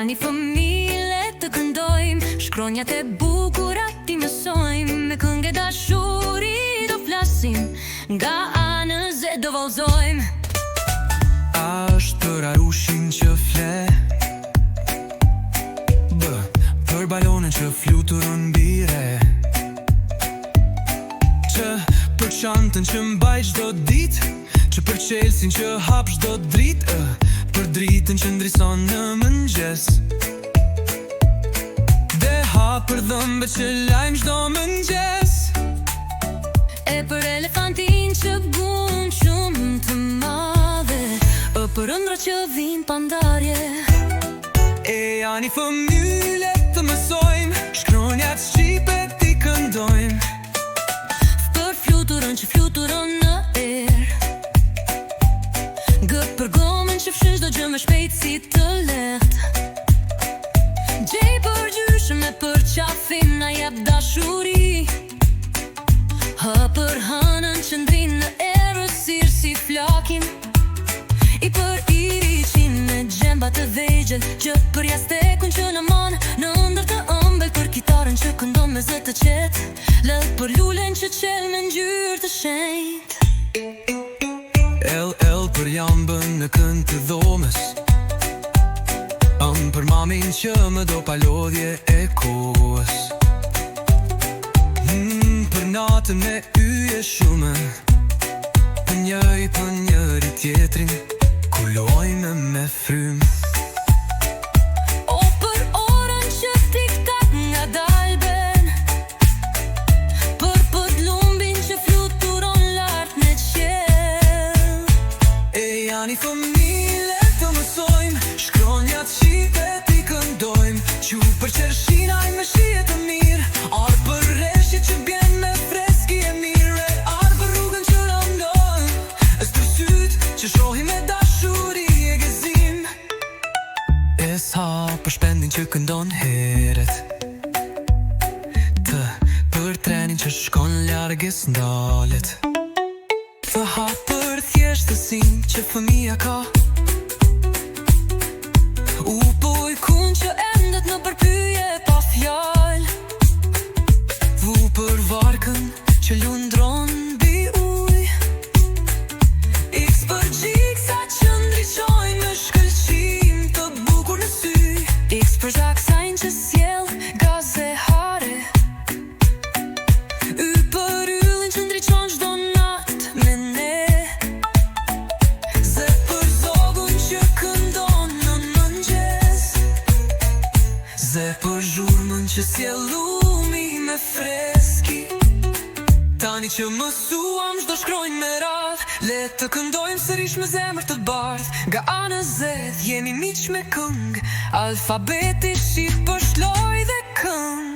një fëmijë të këndojmë, shkronjat e bukura ti mësojmë, me këngë dashuri do flasim, nga anës e do vallëzojmë. A është për arushin që fle, B për balonën që fluturën bire, Q për çantën që mbaj çdo ditë, Që për qelsin që hap çdo dritë, për dritën që ndrison në mëngjes, D për dhëmbët që lajmë çdo mëngjes, E për elefantin që bën shumë të madhe, E për ëndrat që vijnë pa ndarje. E janë një fëmijë le të mësojmë, shkronjat shqipe ti këndojmë, Për fluturën që fluturon në erë, G për gomën që fshin çdo gjë me shpejtësi të lehtë, J për gjyshëm e për qafin na jep dashuri, H për hënën që ndrin në errësirë si flakin, I për iriqin me gjemba të vegjël, Q për jastekun që në mon në ëndër të ëmbël, për kitarën që këndon me zë të qetë, L për lulen që qel me ngjyrë të shenjtë, L për jambën në kënd të dhomës, M për mamin që më do pa lodhje e kohës, Për natën me yje shumën, për njëri tjetrin, kulojme me frymë. O për orën që tik-tak nga dalben, Për pëdlumbin që fluturon lart në qiell, E janë i fëmijë le të mësojmë, shkronjat shqipe ti këndojmë, Q për qershinaj me shije të mirë, R për reshjet që bjen me freski e mire, R për rrugën që rëndojmë, S për sytë që shohim me dashuri e gëzim, SH për shpendin që këndon heret, T për trenin që shkon largës ndalet, TH për thjeshtësin që fëmija ka, U bujkun që endet në përpyje pa fjall, V për varkën që lundron bi uj, X për gjiksa që ndriqojnë me shkëlqim të bukur në sy, X për zaksajnë që sjell gazehare, Y për yllin që ndriqon çdo natë me ne, Z për zogun që këndon në mëngjes, Z për zhurmën që sjell lumi me freski, tani që mësuam çdo shkronjë me radhë, le të këndojmë sërish me zemër të bardhë, nga A në Z jemi miq me këngë, alfabeti shqip është lojë dhe këngë.